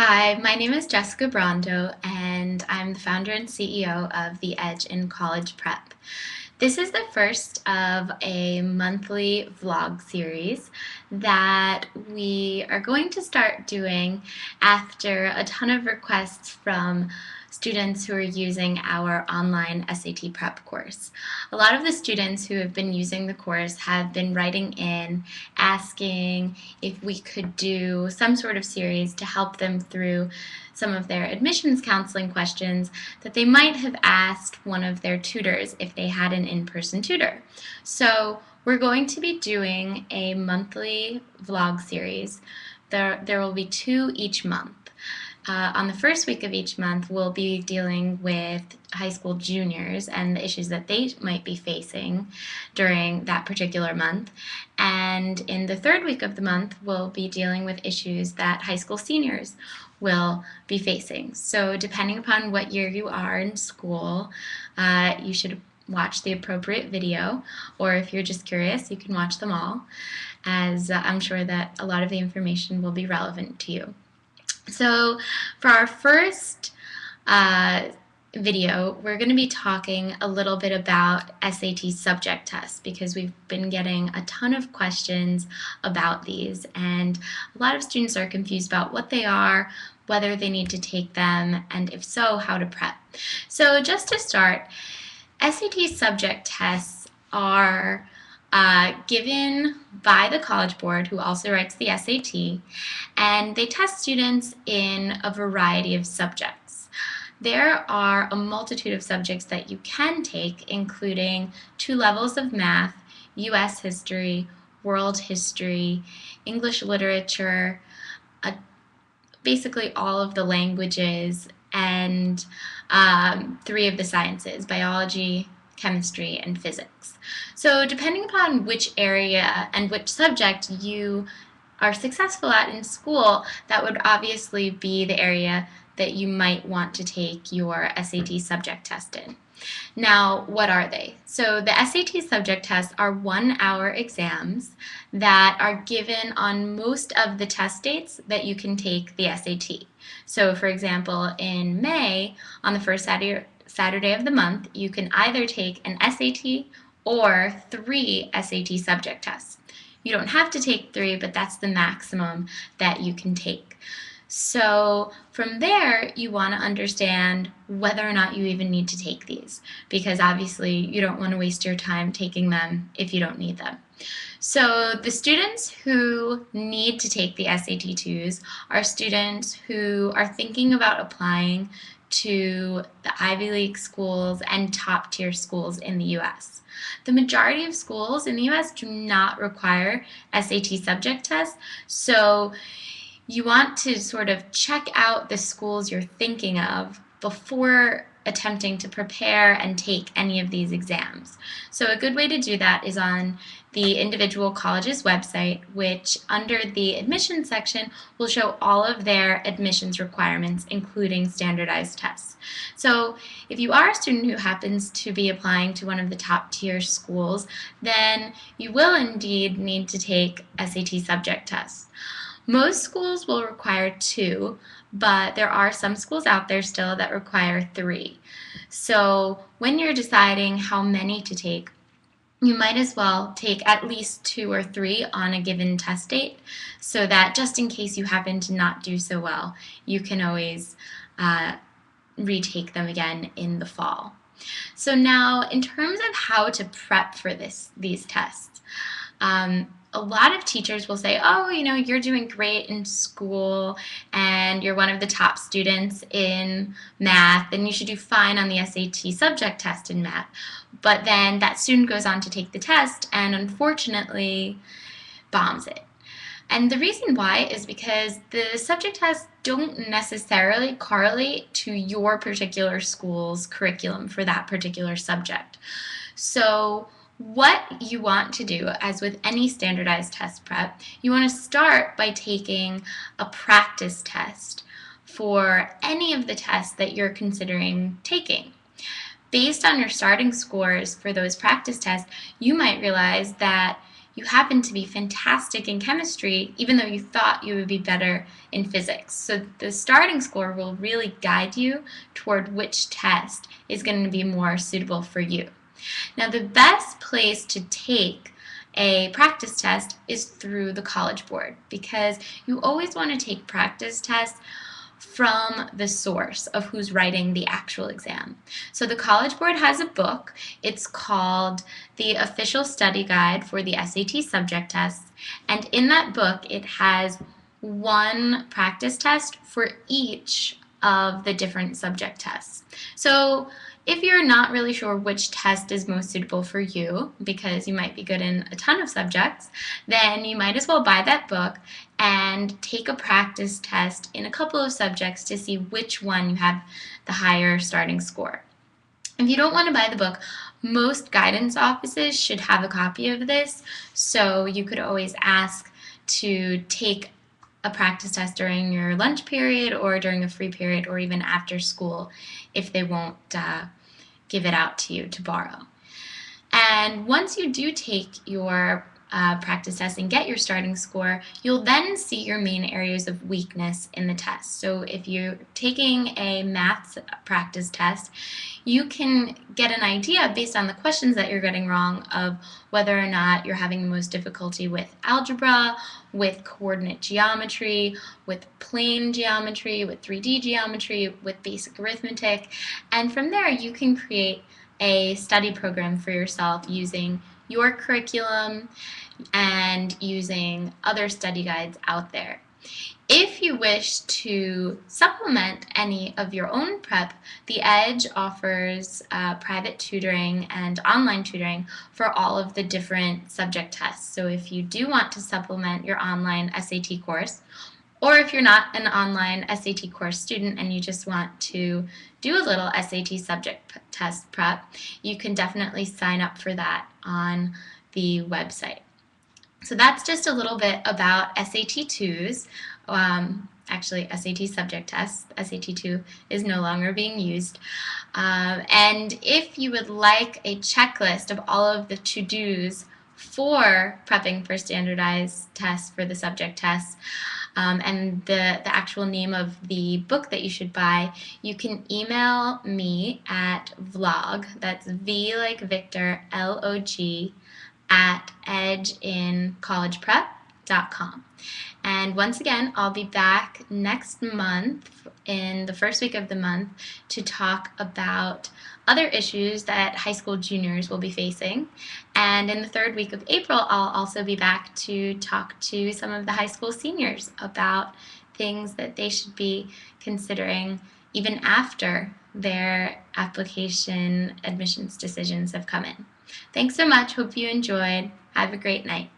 Hi, my name is Jessica Brando, and I'm the founder and CEO of The Edge in College Prep. This is the first of a monthly vlog series that we are going to start doing after a ton of requests from students who are using our online SAT prep course. A lot of the students who have been using the course have been writing in asking if we could do some sort of series to help them through some of their admissions counseling questions that they might have asked one of their tutors if they had an in-person tutor. So we're going to be doing a monthly vlog series. There will be 2 each month. On the first week of each month, we'll be dealing with high school juniors and the issues that they might be facing during that particular month. And in the third week of the month, we'll be dealing with issues that high school seniors will be facing. So depending upon what year you are in school, you should watch the appropriate video, or if you're just curious, you can watch them all, as I'm sure that a lot of the information will be relevant to you. So for our first video, we're going to be talking a little bit about SAT subject tests because we've been getting a ton of questions about these, and a lot of students are confused about what they are, whether they need to take them, and if so, how to prep. So just to start, SAT subject tests are given by the College Board, who also writes the SAT, and they test students in a variety of subjects. There are a multitude of subjects that you can take, including 2 levels of math, U.S. history, world history, English literature, basically all of the languages, and 3 of the sciences, biology, chemistry, and physics. So depending upon which area and which subject you are successful at in school, that would obviously be the area that you might want to take your SAT subject test in. Now, what are they? So the SAT subject tests are 1-hour exams that are given on most of the test dates that you can take the SAT. So for example, in May, on the first Saturday of the month, you can either take an SAT or 3 SAT subject tests. You don't have to take 3, but that's the maximum that you can take. So from there, you want to understand whether or not you even need to take these, because obviously you don't want to waste your time taking them if you don't need them. So the students who need to take the SAT-2s are students who are thinking about applying to the Ivy League schools and top tier schools in the US. The majority of schools in the US do not require SAT subject tests, so you want to sort of check out the schools you're thinking of before attempting to prepare and take any of these exams. So a good way to do that is on the individual college's website, which under the admissions section will show all of their admissions requirements, including standardized tests. So if you are a student who happens to be applying to one of the top tier schools, then you will indeed need to take SAT subject tests. Most schools will require 2, but there are some schools out there still that require 3. So when you're deciding how many to take, you might as well take at least 2 or 3 on a given test date, so that just in case you happen to not do so well, you can always retake them again in the fall. So now, in terms of how to prep for these tests, a lot of teachers will say, oh, you're doing great in school and you're one of the top students in math, and you should do fine on the SAT subject test in math. But then that student goes on to take the test and unfortunately bombs it. And the reason why is because the subject tests don't necessarily correlate to your particular school's curriculum for that particular subject. So what you want to do, as with any standardized test prep, you want to start by taking a practice test for any of the tests that you're considering taking. Based on your starting scores for those practice tests, you might realize that you happen to be fantastic in chemistry, even though you thought you would be better in physics. So the starting score will really guide you toward which test is going to be more suitable for you. Now, the best place to take a practice test is through the College Board, because you always want to take practice tests from the source of who's writing the actual exam. So the College Board has a book. It's called The Official Study Guide for the SAT Subject Tests, and in that book it has one practice test for each of the different subject tests. So if you're not really sure which test is most suitable for you, because you might be good in a ton of subjects, then you might as well buy that book and take a practice test in a couple of subjects to see which one you have the higher starting score. If you don't want to buy the book, most guidance offices should have a copy of this, so you could always ask to take a practice test during your lunch period or during a free period or even after school if they won't give it out to you to borrow. And once you do take your practice test and get your starting score, you'll then see your main areas of weakness in the test. So if you're taking a maths practice test, you can get an idea based on the questions that you're getting wrong of whether or not you're having the most difficulty with algebra, with coordinate geometry, with plane geometry, with 3D geometry, with basic arithmetic. And from there, you can create a study program for yourself using your curriculum and using other study guides out there. If you wish to supplement any of your own prep, The Edge offers private tutoring and online tutoring for all of the different subject tests. So if you do want to supplement your online SAT course, or if you're not an online SAT course student and you just want to do a little SAT subject test prep, you can definitely sign up for that on the website. So that's just a little bit about SAT-2s. Actually, SAT subject tests. SAT-2 is no longer being used. And if you would like a checklist of all of the to-dos for prepping for standardized tests for the subject tests, and the actual name of the book that you should buy, you can email me at vlog, that's V like Victor, L-O-G, at edgeincollegeprep.com. And once again, I'll be back next month in the first week of the month to talk about other issues that high school juniors will be facing. And in the third week of April, I'll also be back to talk to some of the high school seniors about things that they should be considering even after their application admissions decisions have come in. Thanks so much. Hope you enjoyed. Have a great night.